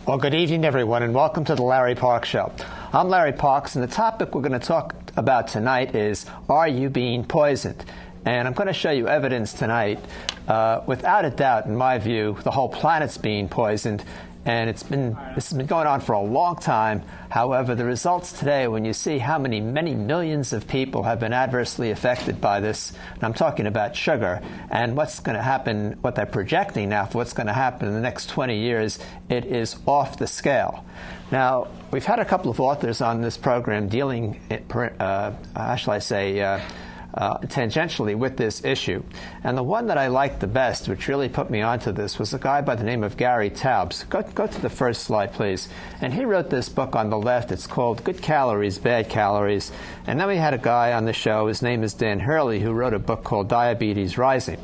Well, good evening, everyone, and welcome to the Larry Parks Show. I'm Larry Parks, and the topic we're going to talk about tonight is, are you being poisoned? And I'm going to show you evidence tonight. Without a doubt, in my view, the whole planet's being poisoned, and this has been going on for a long time. However, the results today, when you see how many millions of people have been adversely affected by this, and I'm talking about sugar, and what's going to happen, what they're projecting now for what's going to happen in the next 20 years, it is off the scale. Now, we've had a couple of authors on this program dealing, tangentially with this issue. And the one that I liked the best, which really put me onto this, was a guy by the name of Gary Taubes. Go to the first slide, please. And he wrote this book on the left. It's called Good Calories, Bad Calories. And then we had a guy on the show, his name is Dan Hurley, who wrote a book called Diabetes Rising.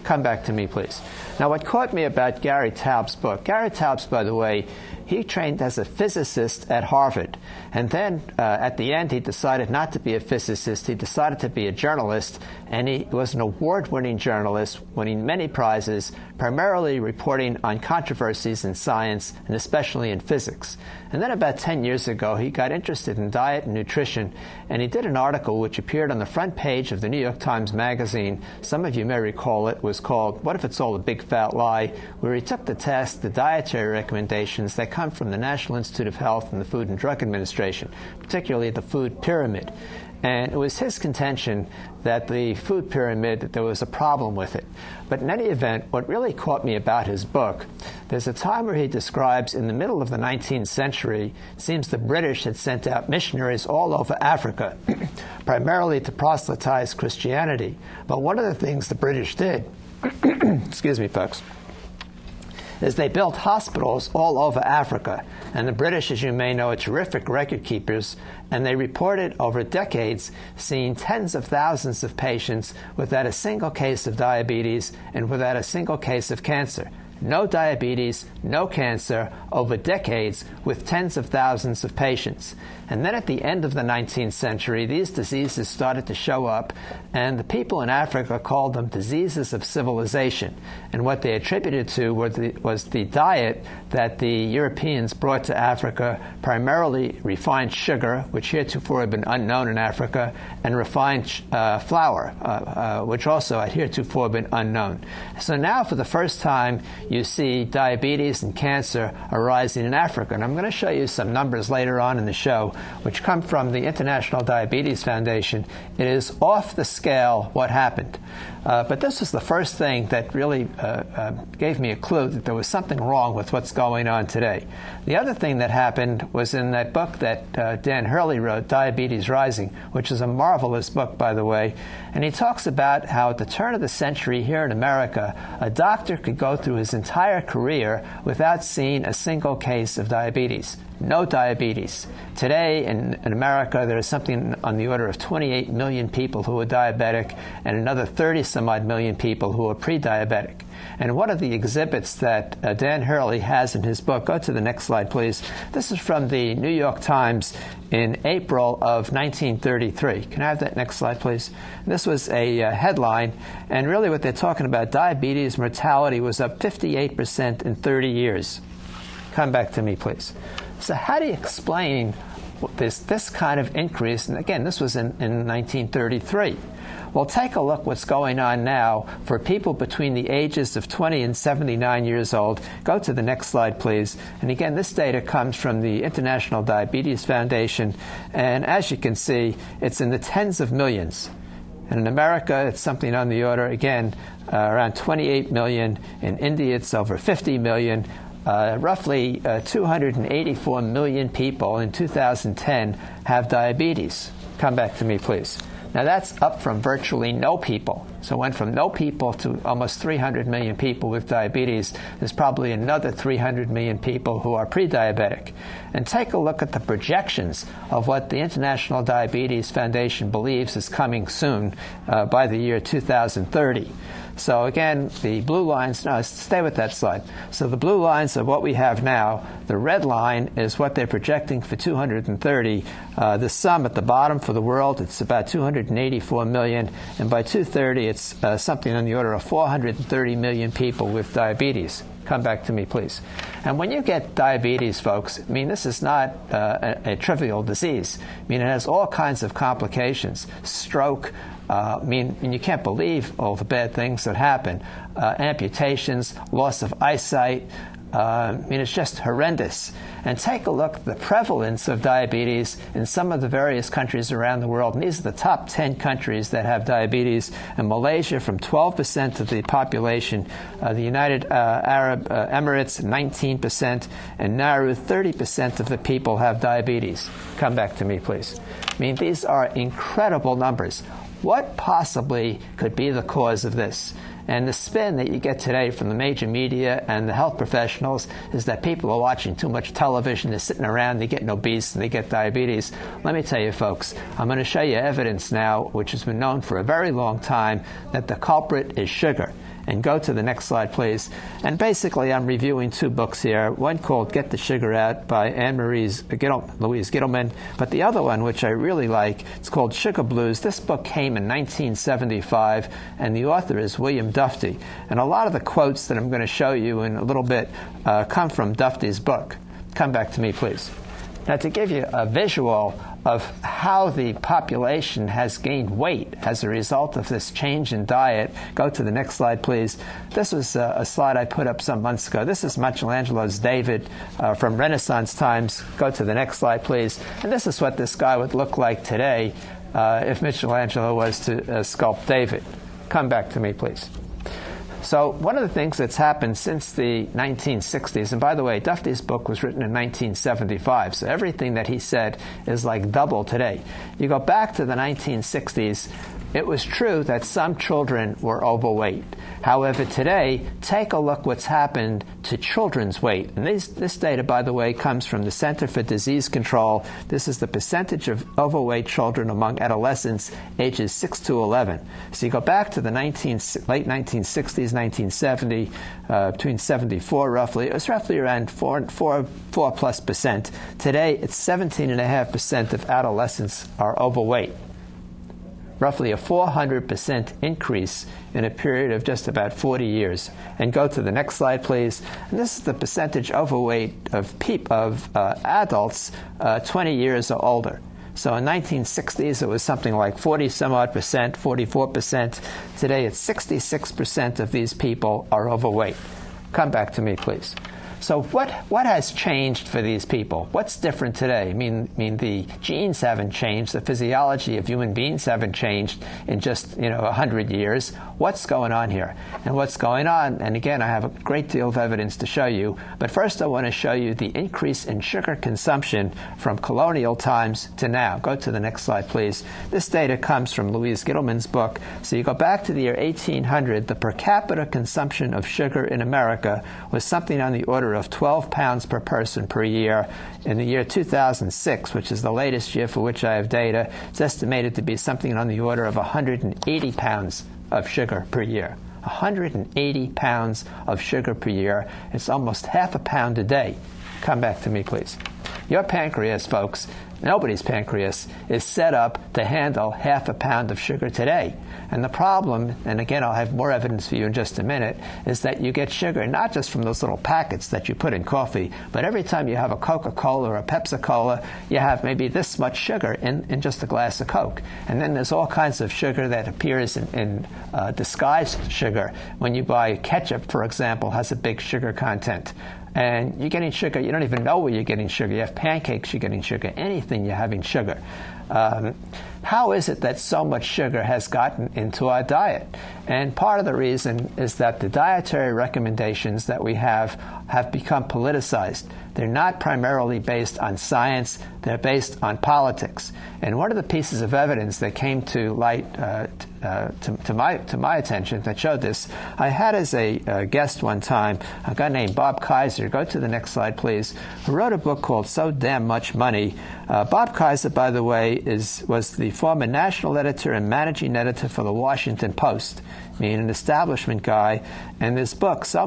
Come back to me, please. Now, what caught me about Gary Taubes' book, Gary Taubes, by the way, he trained as a physicist at Harvard. And then at the end, he decided not to be a physicist. He decided to be a journalist. And he was an award-winning journalist, winning many prizes, primarily reporting on controversies in science and especially in physics. And then about 10 years ago, he got interested in diet and nutrition. And he did an article which appeared on the front page of the New York Times Magazine. Some of you may recall it was called, What If It's All a Big Fat Lie?, where he took to task the dietary recommendations that come from the National Institute of Health and the Food and Drug Administration, particularly the food pyramid. And it was his contention that the food pyramid, that there was a problem with it. But in any event, what really caught me about his book, there's a time where he describes in the middle of the 19th century, it seems the British had sent out missionaries all over Africa, primarily to proselytize Christianity. But one of the things the British did, excuse me, folks, is they built hospitals all over Africa. And the British, as you may know, are terrific record keepers, and they reported over decades seeing tens of thousands of patients without a single case of diabetes and without a single case of cancer. No diabetes, no cancer, over decades with tens of thousands of patients. And then at the end of the 19th century, these diseases started to show up, and the people in Africa called them diseases of civilization. And what they attributed to was the diet that the Europeans brought to Africa, primarily refined sugar, which heretofore had been unknown in Africa, and refined flour, which also had heretofore been unknown. So now, for the first time, you see diabetes and cancer arising in Africa. And I'm going to show you some numbers later on in the show, which come from the International Diabetes Foundation. It is off the scale what happened. But this was the first thing that really gave me a clue that there was something wrong with what's going on today. The other thing that happened was in that book that Dan Hurley wrote, Diabetes Rising, which is a marvelous book, by the way. And he talks about how at the turn of the century here in America, a doctor could go through his entire career without seeing a single case of diabetes. No diabetes. Today in America, there is something on the order of 28 million people who are diabetic and another 30-some-odd million people who are pre-diabetic. And one of the exhibits that Dan Hurley has in his book, go to the next slide, please. This is from the New York Times in April of 1933. Can I have that next slide, please? This was a headline, and really what they're talking about, diabetes mortality was up 58% in 30 years. Come back to me, please. So how do you explain this kind of increase? And again, this was in 1933. Well, take a look what's going on now for people between the ages of 20 and 79 years old. Go to the next slide, please. And again, this data comes from the International Diabetes Foundation. And as you can see, it's in the tens of millions. And in America, it's something on the order, again, around 28 million. In India, it's over 50 million. Roughly 284 million people in 2010 have diabetes. Come back to me, please. Now, that's up from virtually no people. So it went from no people to almost 300 million people with diabetes. There's probably another 300 million people who are pre-diabetic. And take a look at the projections of what the International Diabetes Foundation believes is coming soon by the year 2030. So again, the blue lines, no, stay with that slide. So the blue lines are what we have now. The red line is what they're projecting for 230. The sum at the bottom for the world, it's about 284 million. And by 2030, it's something on the order of 430 million people with diabetes. Come back to me, please. And when you get diabetes, folks, I mean, this is not a trivial disease. I mean, it has all kinds of complications. Stroke, I mean, you can't believe all the bad things that happen. Amputations, loss of eyesight. I mean, it's just horrendous. And take a look at the prevalence of diabetes in some of the various countries around the world. And these are the top 10 countries that have diabetes. In Malaysia, from 12% of the population. The United Arab Emirates, 19%. And Nauru, 30% of the people have diabetes. Come back to me, please. I mean, these are incredible numbers. What possibly could be the cause of this? And the spin that you get today from the major media and the health professionals is that people are watching too much television, they're sitting around, they're getting obese, and they get diabetes. Let me tell you, folks, I'm going to show you evidence now, which has been known for a very long time, that the culprit is sugar. And go to the next slide, please. And basically, I'm reviewing two books here. One called Get the Sugar Out by Louise Gittleman. But the other one, which I really like, it's called Sugar Blues. This book came in 1975, and the author is William Dufty. And a lot of the quotes that I'm going to show you in a little bit come from Dufty's book. Come back to me, please. Now, to give you a visual of how the population has gained weight as a result of this change in diet. Go to the next slide, please. This was a slide I put up some months ago. This is Michelangelo's David from Renaissance times. Go to the next slide, please. And this is what this guy would look like today if Michelangelo was to sculpt David. Come back to me, please. So one of the things that's happened since the 1960s, and by the way, Dufty's book was written in 1975, so everything that he said is like double today. You go back to the 1960s, it was true that some children were overweight. However, today, take a look what's happened to children's weight. And this data, by the way, comes from the Center for Disease Control. This is the percentage of overweight children among adolescents ages 6 to 11. So you go back to the late 1960s, 1970, between 74 roughly. It was roughly around 4+%. Today, it's 17.5% of adolescents are overweight. Roughly a 400% increase in a period of just about 40 years. And go to the next slide, please. And this is the percentage overweight of adults 20 years or older. So in 1960s, it was something like 40-some-odd%, 44%. Today, it's 66% of these people are overweight. Come back to me, please. So what has changed for these people? What's different today? I mean, the genes haven't changed. The physiology of human beings haven't changed in just 100 years. What's going on here? And what's going on, and again, I have a great deal of evidence to show you, but first I want to show you the increase in sugar consumption from colonial times to now. Go to the next slide, please. This data comes from Louise Gittleman's book. So you go back to the year 1800, the per capita consumption of sugar in America was something on the order of 12 pounds per person per year. In the year 2006, which is the latest year for which I have data, it's estimated to be something on the order of 180 pounds of sugar per year. 180 pounds of sugar per year. It's almost half a pound a day. Come back to me, please. Your pancreas, folks, nobody's pancreas, is set up to handle half a pound of sugar today. And the problem, and again, I'll have more evidence for you in just a minute, is that you get sugar not just from those little packets that you put in coffee, but every time you have a Coca-Cola or a Pepsi-Cola, you have maybe this much sugar in just a glass of Coke. And then there's all kinds of sugar that appears in disguised sugar. When you buy ketchup, for example, has a big sugar content. And you're getting sugar, you don't even know where you're getting sugar. You have pancakes, you're getting sugar. Anything, you're having sugar. How is it that so much sugar has gotten into our diet? And part of the reason is that the dietary recommendations that we have become politicized. They're not primarily based on science, they're based on politics. And one of the pieces of evidence that came to light to my attention that showed this, I had as a guest one time a guy named Bob Kaiser. Go to the next slide, please, who wrote a book called So Damn Much Money. Bob Kaiser, by the way, was the former national editor and managing editor for the Washington Post, meaning an establishment guy. And this book, So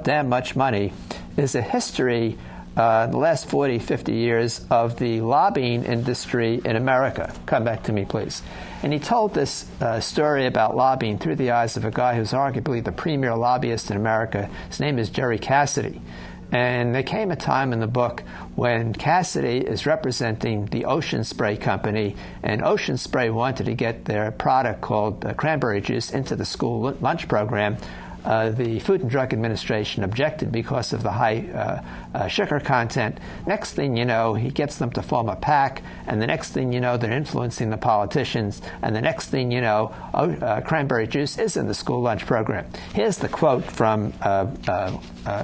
Damn Much Money, is a history the last 40, 50 years of the lobbying industry in America. Come back to me, please. And he told this story about lobbying through the eyes of a guy who's arguably the premier lobbyist in America. His name is Jerry Cassidy. And there came a time in the book when Cassidy is representing the Ocean Spray Company, and Ocean Spray wanted to get their product called cranberry juice into the school lunch program. The Food and Drug Administration objected because of the high sugar content. Next thing you know, he gets them to form a PAC, and the next thing you know, they're influencing the politicians, and the next thing you know, cranberry juice is in the school lunch program. Here's the quote from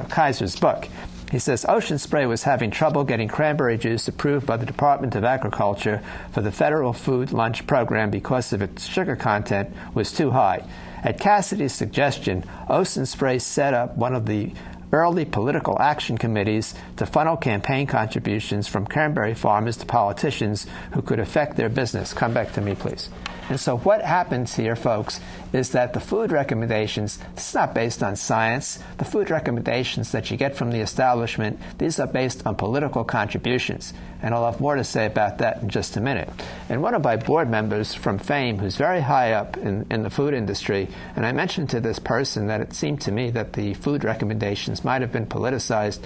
Kaiser's book. He says, Ocean Spray was having trouble getting cranberry juice approved by the Department of Agriculture for the federal food lunch program because of its sugar content was too high. At Cassidy's suggestion, Ocean Spray set up one of the early political action committees to funnel campaign contributions from cranberry farmers to politicians who could affect their business. Come back to me, please. And so what happens here, folks, is that the food recommendations, this is not based on science. The food recommendations that you get from the establishment, these are based on political contributions. And I'll have more to say about that in just a minute. And one of my board members from Fame, who's very high up in the food industry, and I mentioned to this person that it seemed to me that the food recommendations might have been politicized.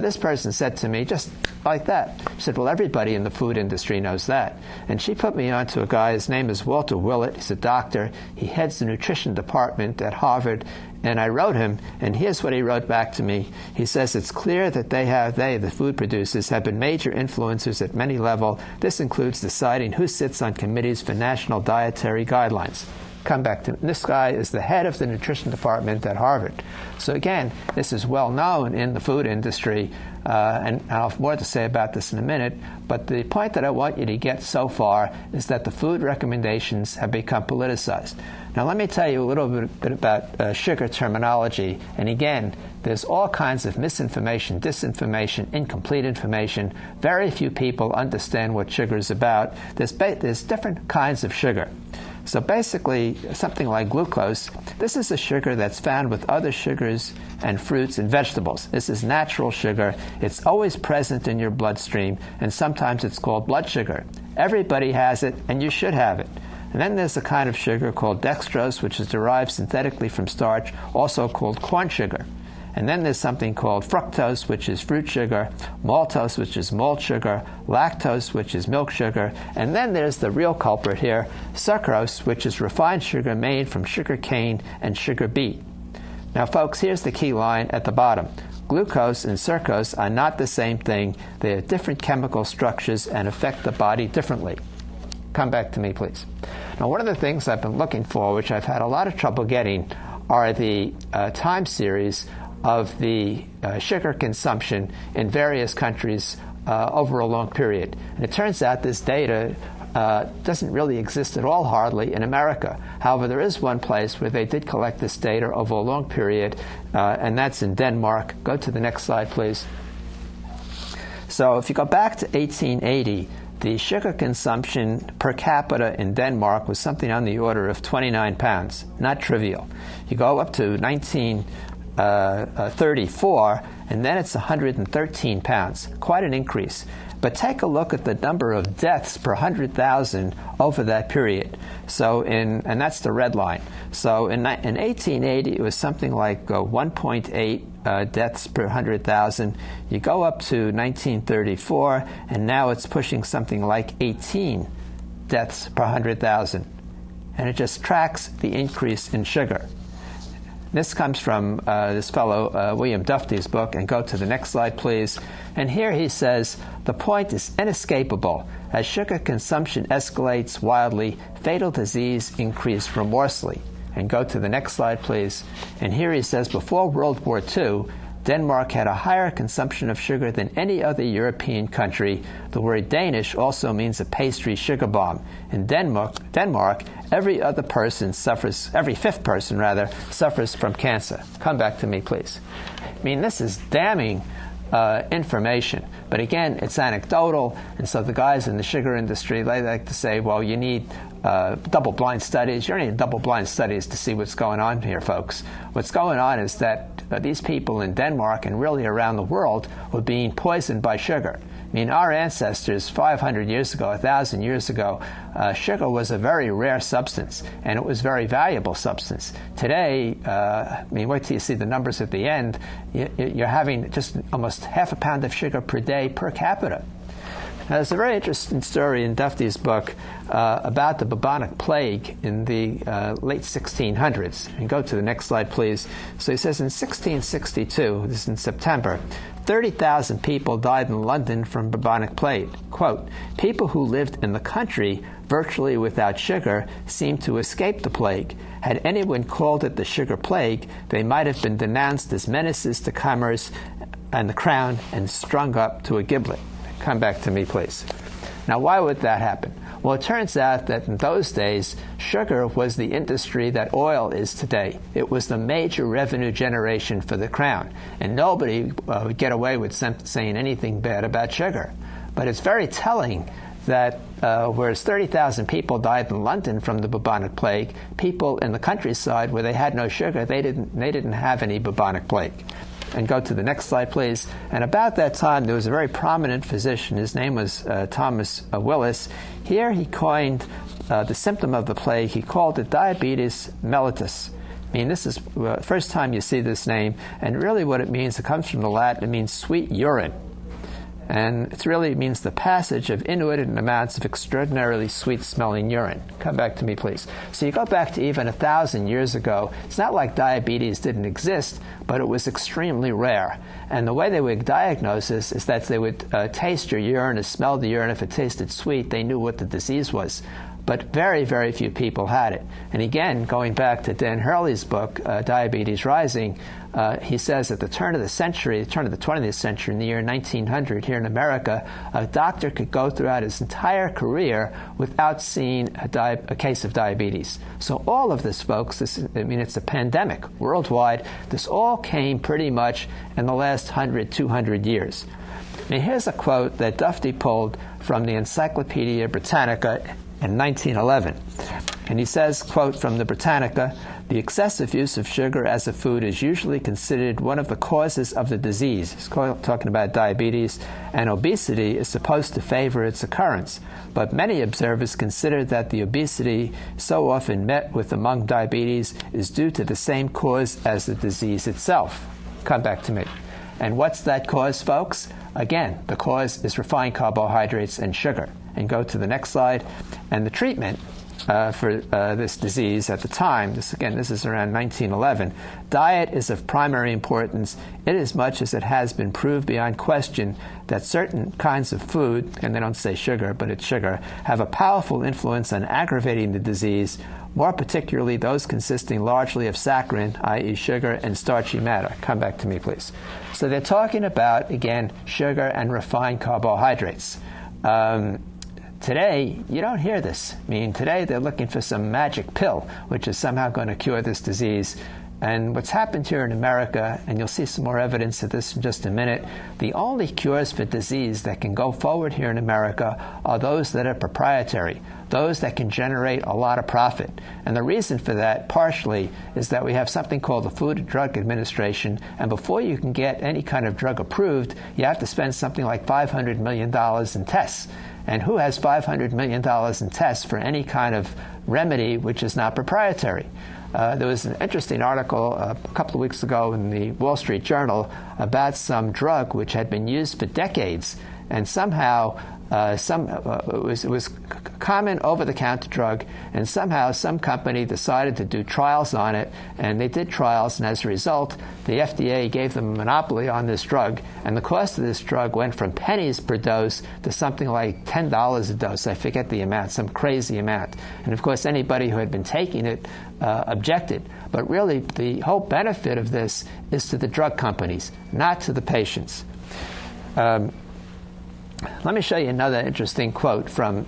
This person said to me, just like that, she said, well, everybody in the food industry knows that. And she put me on to a guy, his name is Walter Willett. He's a doctor. He heads the nutrition department at Harvard. And I wrote him, and here's what he wrote back to me. He says, it's clear that the food producers, have been major influencers at many levels. This includes deciding who sits on committees for national dietary guidelines. Come back to this guy is the head of the nutrition department at Harvard. So again, this is well known in the food industry, and I'll have more to say about this in a minute, but the point that I want you to get so far is that the food recommendations have become politicized. Now let me tell you a little bit about sugar terminology, and again, there's all kinds of misinformation, disinformation, incomplete information. Very few people understand what sugar is about. There's different kinds of sugar. So basically, something like glucose, this is a sugar that's found with other sugars and fruits and vegetables. This is natural sugar. It's always present in your bloodstream, and sometimes it's called blood sugar. Everybody has it, and you should have it. And then there's a kind of sugar called dextrose, which is derived synthetically from starch, also called corn sugar. And then there's something called fructose, which is fruit sugar, maltose, which is malt sugar, lactose, which is milk sugar, and then there's the real culprit here, sucrose, which is refined sugar made from sugar cane and sugar beet. Now, folks, here's the key line at the bottom. Glucose and sucrose are not the same thing. They have different chemical structures and affect the body differently. Come back to me, please. Now, one of the things I've been looking for, which I've had a lot of trouble getting, are the time series of the sugar consumption in various countries over a long period. And it turns out this data doesn't really exist at all, hardly, in America. However, there is one place where they did collect this data over a long period, and that's in Denmark. Go to the next slide, please. So if you go back to 1880, the sugar consumption per capita in Denmark was something on the order of 29 pounds. Not trivial. You go up to 1934, and then it's 113 pounds. Quite an increase. But take a look at the number of deaths per 100,000 over that period. So and that's the red line. So in 1880, it was something like 1.8 deaths per 100,000. You go up to 1934, and now it's pushing something like 18 deaths per 100,000. And it just tracks the increase in sugar. This comes from this fellow, William Duffy's book, and go to the next slide, please. And here he says, the point is inescapable. As sugar consumption escalates wildly, fatal disease increase remorselessly. And go to the next slide, please. And here he says, before World War II, Denmark had a higher consumption of sugar than any other European country. The word Danish also means a pastry sugar bomb. In Denmark, every fifth person suffers from cancer. Come back to me, please. I mean, this is damning information. But again, it's anecdotal, and so the guys in the sugar industry, they like to say, well, you need double-blind studies. You don't need double-blind studies to see what's going on here, folks. What's going on is that these people in Denmark and really around the world were being poisoned by sugar. I mean, our ancestors 500 years ago, 1,000 years ago, sugar was a very rare substance, and it was a very valuable substance. Today, I mean, wait till you see the numbers at the end, you're having just almost half a pound of sugar per day per capita. Now, there's a very interesting story in Dufty's book about the bubonic plague in the late 1600s. And go to the next slide, please. So he says in 1662, this is in September, 30,000 people died in London from bubonic plague. Quote, people who lived in the country virtually without sugar seemed to escape the plague. Had anyone called it the sugar plague, they might have been denounced as menaces to commerce and the crown and strung up to a gibbet. Come back to me, please. Now, why would that happen? Well, it turns out that in those days, sugar was the industry that oil is today. It was the major revenue generation for the crown, and nobody would get away with saying anything bad about sugar. But it's very telling that whereas 30,000 people died in London from the bubonic plague, people in the countryside where they had no sugar, they didn't have any bubonic plague. And go to the next slide, please. And about that time, there was a very prominent physician. His name was Thomas Willis. Here he coined the symptom of the plague. He called it diabetes mellitus. I mean, this is the first time you see this name. And really what it means, it comes from the Latin. It means sweet urine. And it really means the passage of inordinate amounts of extraordinarily sweet-smelling urine. Come back to me, please. So you go back to even 1,000 years ago. It's not like diabetes didn't exist, but it was extremely rare. And the way they would diagnose this is that they would taste your urine or smell the urine. If it tasted sweet, they knew what the disease was. But very, very few people had it. And again, going back to Dan Hurley's book, Diabetes Rising, he says at the turn of the century, the turn of the 20th century, in the year 1900 here in America, a doctor could go throughout his entire career without seeing a case of diabetes. So all of this, folks, it's a pandemic worldwide. This all came pretty much in the last 100, 200 years. Now, here's a quote that Dufty pulled from the Encyclopedia Britannica in 1911. And he says, quote, from the Britannica, the excessive use of sugar as a food is usually considered one of the causes of the disease. He's talking about diabetes, and obesity is supposed to favor its occurrence. But many observers consider that the obesity so often met with among diabetes is due to the same cause as the disease itself. Come back to me. And what's that cause, folks? Again, the cause is refined carbohydrates and sugar. And go to the next slide. And the treatment for this disease at the time, this is around 1911, diet is of primary importance inasmuch as it has been proved beyond question that certain kinds of food, and they don't say sugar, but it's sugar, have a powerful influence on aggravating the disease, more particularly those consisting largely of saccharin, i.e. sugar, and starchy matter. Come back to me, please. So they're talking about, again, sugar and refined carbohydrates. Today, you don't hear this. I mean, today they're looking for some magic pill, which is somehow going to cure this disease. And what's happened here in America, and you'll see some more evidence of this in just a minute, the only cures for disease that can go forward here in America are those that are proprietary, those that can generate a lot of profit. And the reason for that, partially, is that we have something called the Food and Drug Administration, and before you can get any kind of drug approved, you have to spend something like $500 million in tests. And who has $500 million in tests for any kind of remedy which is not proprietary? There was an interesting article a couple of weeks ago in the Wall Street Journal about some drug which had been used for decades, and somehow it was common over-the-counter drug, and somehow some company decided to do trials on it, and they did trials, and as a result, the FDA gave them a monopoly on this drug, and the cost of this drug went from pennies per dose to something like $10 a dose. I forget the amount, some crazy amount. And of course, anybody who had been taking it objected. But really, the whole benefit of this is to the drug companies, not to the patients. Let me show you another interesting quote from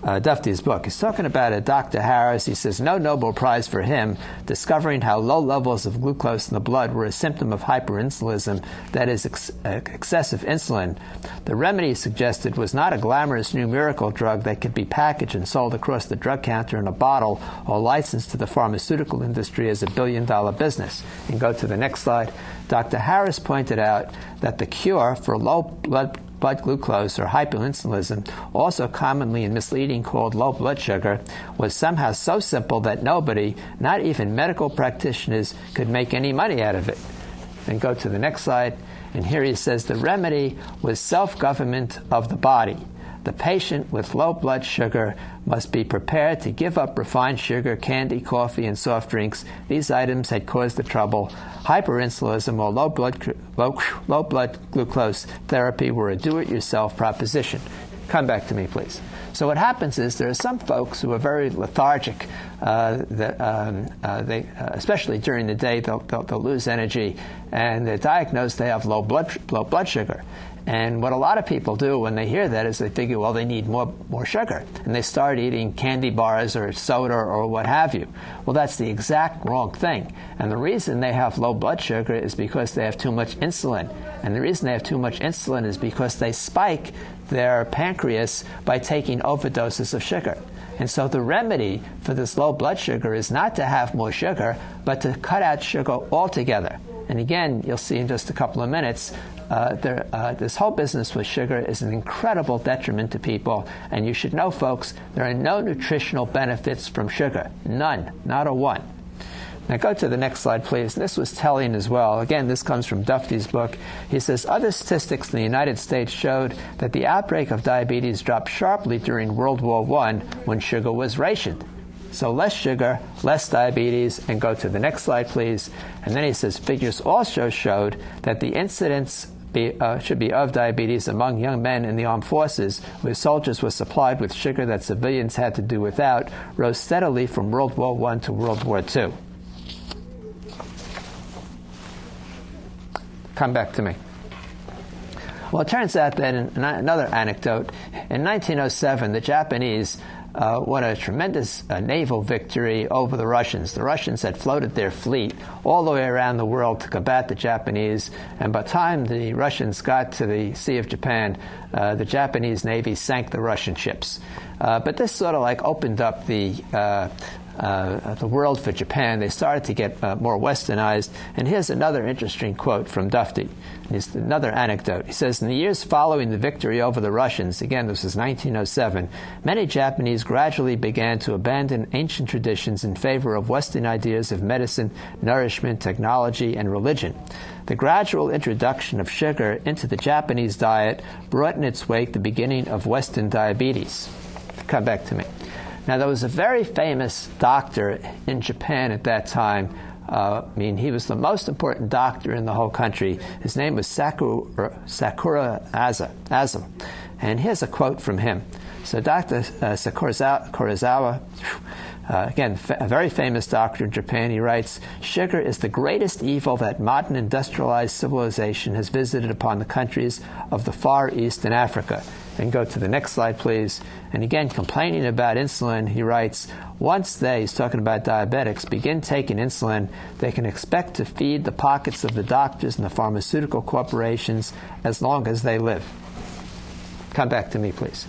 Dufty's book. He's talking about a Dr. Harris. He says, no Nobel Prize for him, discovering how low levels of glucose in the blood were a symptom of hyperinsulinism, that is, excessive insulin. The remedy suggested was not a glamorous new miracle drug that could be packaged and sold across the drug counter in a bottle or licensed to the pharmaceutical industry as a billion-dollar business. And go to the next slide. Dr. Harris pointed out that the cure for low blood blood glucose or hyperinsulinism, also commonly and misleading called low blood sugar, was somehow so simple that nobody, not even medical practitioners, could make any money out of it. Then go to the next slide. And here he says the remedy was self-government of the body. The patient with low blood sugar must be prepared to give up refined sugar, candy, coffee, and soft drinks. These items had caused the trouble. Hyperinsulinism or low blood glucose therapy were a do-it-yourself proposition. Come back to me, please. So what happens is there are some folks who are very lethargic. Especially during the day, they'll lose energy, and they're diagnosed they have low blood sugar. And what a lot of people do when they hear that is they figure, well, they need more sugar, and they start eating candy bars or soda or what have you. Well, that's the exact wrong thing. And the reason they have low blood sugar is because they have too much insulin. And the reason they have too much insulin is because they spike their pancreas by taking overdoses of sugar. And so the remedy for this low blood sugar is not to have more sugar, but to cut out sugar altogether. And again, you'll see in just a couple of minutes, this whole business with sugar is an incredible detriment to people. And you should know, folks, there are no nutritional benefits from sugar. None. Not a one. Now go to the next slide, please. This was telling as well. Again, this comes from Duffy's book. He says, other statistics in the United States showed that the outbreak of diabetes dropped sharply during World War I when sugar was rationed. So less sugar, less diabetes, and go to the next slide, please. And then he says, figures also showed that the incidence should be of diabetes among young men in the armed forces, where soldiers were supplied with sugar that civilians had to do without, rose steadily from World War I to World War II. Come back to me. Well, it turns out that in another anecdote, in 1907, the Japanese won a tremendous naval victory over the Russians. The Russians had floated their fleet all the way around the world to combat the Japanese, and by the time the Russians got to the Sea of Japan, the Japanese Navy sank the Russian ships. But this sort of like opened up the world for Japan. They started to get more westernized. And here's another interesting quote from Dufty. It's another anecdote. He says, in the years following the victory over the Russians, again, this is 1907, many Japanese gradually began to abandon ancient traditions in favor of Western ideas of medicine, nourishment, technology, and religion. The gradual introduction of sugar into the Japanese diet brought in its wake the beginning of Western diabetes. Come back to me. Now, there was a very famous doctor in Japan at that time. He was the most important doctor in the whole country. His name was Sakura Azam. And here's a quote from him. So Dr. Sakurazawa, again, a very famous doctor in Japan, he writes, sugar is the greatest evil that modern industrialized civilization has visited upon the countries of the Far East and Africa. Then go to the next slide, please. And again, complaining about insulin, he writes, once he's talking about diabetics, begin taking insulin, they can expect to feed the pockets of the doctors and the pharmaceutical corporations as long as they live. Come back to me, please.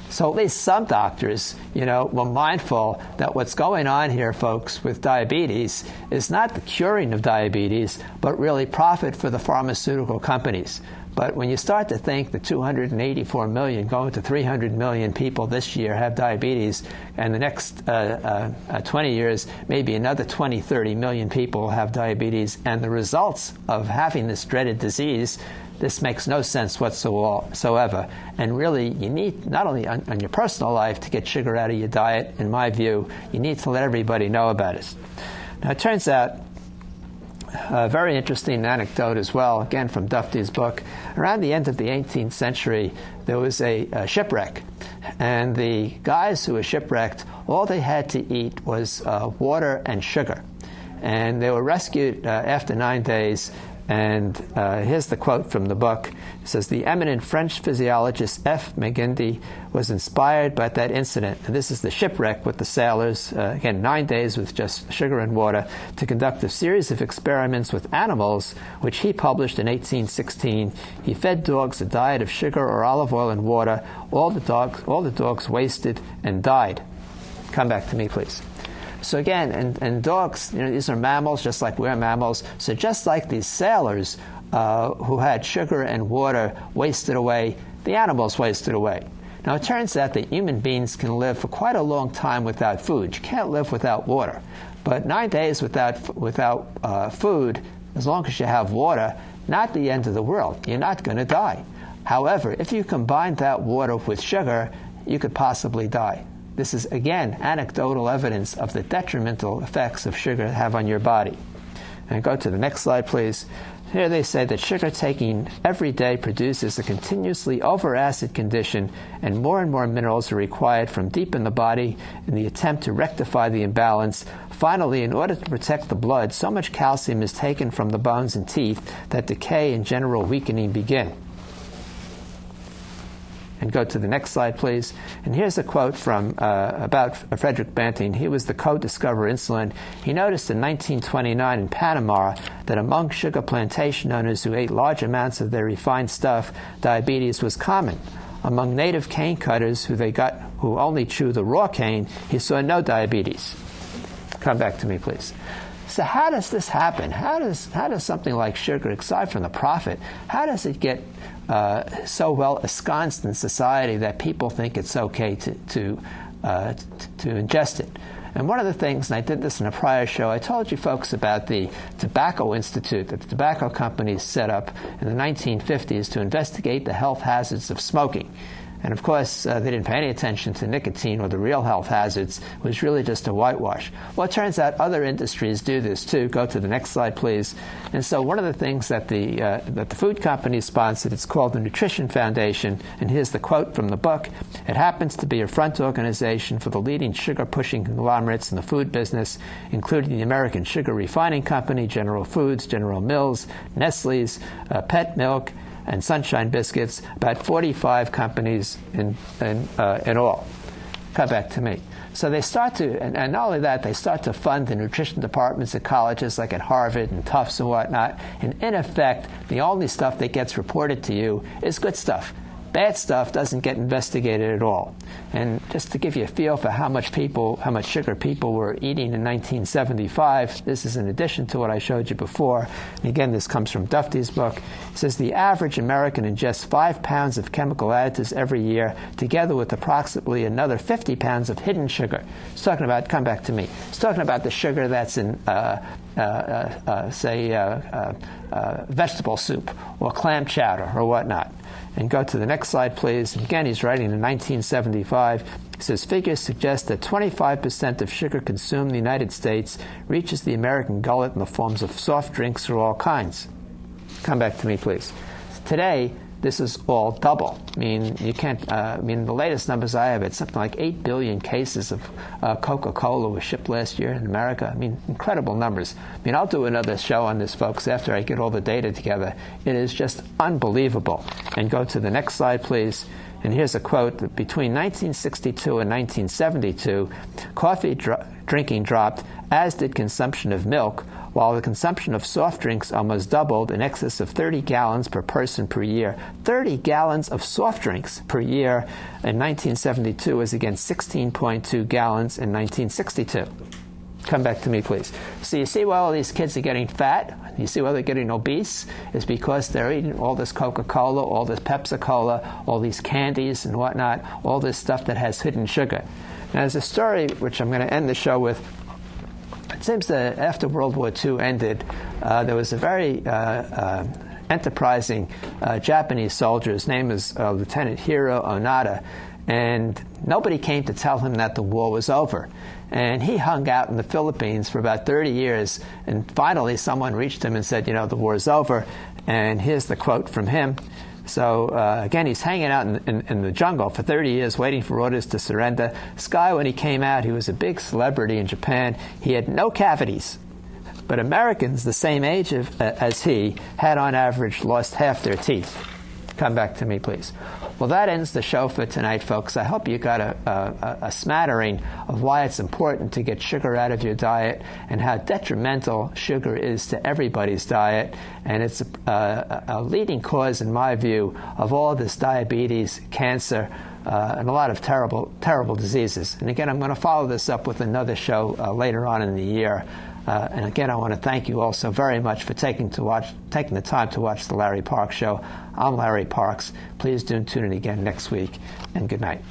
So at least some doctors, were mindful that what's going on here, folks, with diabetes is not the curing of diabetes, but really profit for the pharmaceutical companies. But when you start to think that 284 million, going to 300 million people this year have diabetes, and the next 20 years, maybe another 20, 30 million people will have diabetes, and the results of having this dreaded disease, this makes no sense whatsoever. And really, you need, not only on your personal life to get sugar out of your diet, in my view, you need to let everybody know about it. Now, it turns out, a very interesting anecdote as well, again from Dufty's book. Around the end of the 18th century, there was a shipwreck. And the guys who were shipwrecked, all they had to eat was water and sugar. And they were rescued after 9 days. And here's the quote from the book. It says, the eminent French physiologist F. Magendie was inspired by that incident, and this is the shipwreck with the sailors, again, 9 days with just sugar and water, to conduct a series of experiments with animals, which he published in 1816. He fed dogs a diet of sugar or olive oil and water. All the dogs wasted and died. Come back to me, please. So again, and dogs, these are mammals just like we're mammals. So just like these sailors who had sugar and water wasted away, The animals waste it away. Now, it turns out that human beings can live for quite a long time without food. You can't live without water. But 9 days without food, as long as you have water, not the end of the world. You're not going to die. However, if you combine that water with sugar, you could possibly die. This is, again, anecdotal evidence of the detrimental effects of sugar have on your body. And go to the next slide, please. Here they say that sugar taking every day produces a continuously over-acid condition, and more minerals are required from deep in the body in the attempt to rectify the imbalance. Finally, in order to protect the blood, so much calcium is taken from the bones and teeth that decay and general weakening begin. And go to the next slide, please. And here's a quote from about Frederick Banting. He was the co-discoverer of insulin. He noticed in 1929 in Panama that among sugar plantation owners who ate large amounts of their refined stuff, diabetes was common. Among native cane cutters who only chew the raw cane, he saw no diabetes. Come back to me, please. So how does this happen? How does something like sugar, aside from the profit, how does it get so well ensconced in society that people think it's okay to ingest it? And one of the things, and I did this in a prior show, I told you folks about the Tobacco Institute that the tobacco companies set up in the 1950s to investigate the health hazards of smoking. And of course, they didn't pay any attention to nicotine or the real health hazards. It was really just a whitewash. Well, it turns out other industries do this too. Go to the next slide, please. And so one of the things that the food companies sponsored, it's called the Nutrition Foundation. And here's the quote from the book. It happens to be a front organization for the leading sugar-pushing conglomerates in the food business, including the American Sugar Refining Company, General Foods, General Mills, Nestle's, Pet Milk, and Sunshine Biscuits, about 45 companies in all. Come back to me. So they start to, and not only that, they start to fund the nutrition departments at colleges like at Harvard and Tufts and whatnot. And in effect, the only stuff that gets reported to you is good stuff. Bad stuff doesn't get investigated at all. And just to give you a feel for how much sugar people were eating in 1975, this is in addition to what I showed you before. And again, this comes from Dufty's book. It says the average American ingests 5 pounds of chemical additives every year, together with approximately another 50 pounds of hidden sugar. It's talking about, come back to me, it's talking about the sugar that's in vegetable soup or clam chowder or whatnot. And go to the next slide, please. And again, he's writing in 1975. He says, figures suggest that 25% of sugar consumed in the United States reaches the American gullet in the forms of soft drinks of all kinds. Come back to me, please. Today, this is all double. I mean, you can't, the latest numbers I have, it's something like 8 billion cases of Coca-Cola was shipped last year in America. I mean, incredible numbers. I mean, I'll do another show on this, folks, after I get all the data together. It is just unbelievable. And go to the next slide, please. And here's a quote. Between 1962 and 1972, coffee drinking dropped, as did consumption of milk, while the consumption of soft drinks almost doubled, in excess of 30 gallons per person per year. 30 gallons of soft drinks per year in 1972 is against 16.2 gallons in 1962. Come back to me, please. So you see why all these kids are getting fat? You see why they're getting obese? It's because they're eating all this Coca-Cola, all this Pepsi-Cola, all these candies and whatnot, all this stuff that has hidden sugar. Now, there's a story which I'm going to end the show with. It seems that after World War II ended, there was a very enterprising Japanese soldier. His name is Lieutenant Hiro Onada, and nobody came to tell him that the war was over. And he hung out in the Philippines for about 30 years, and finally someone reached him and said, you know, the war's over. And here's the quote from him. So, again, he's hanging out in the jungle for 30 years waiting for orders to surrender. This guy, when he came out, he was a big celebrity in Japan. He had no cavities. But Americans the same age as he had, on average, lost half their teeth. Come back to me, please. Well, that ends the show for tonight, folks. I hope you got a smattering of why it's important to get sugar out of your diet and how detrimental sugar is to everybody's diet. And it's a leading cause, in my view, of all this diabetes, cancer, and a lot of terrible, terrible diseases. And again, I'm going to follow this up with another show later on in the year. And again, I want to thank you all so very much for taking the time to watch the Larry Parks Show. I'm Larry Parks. Please do tune in again next week, and good night.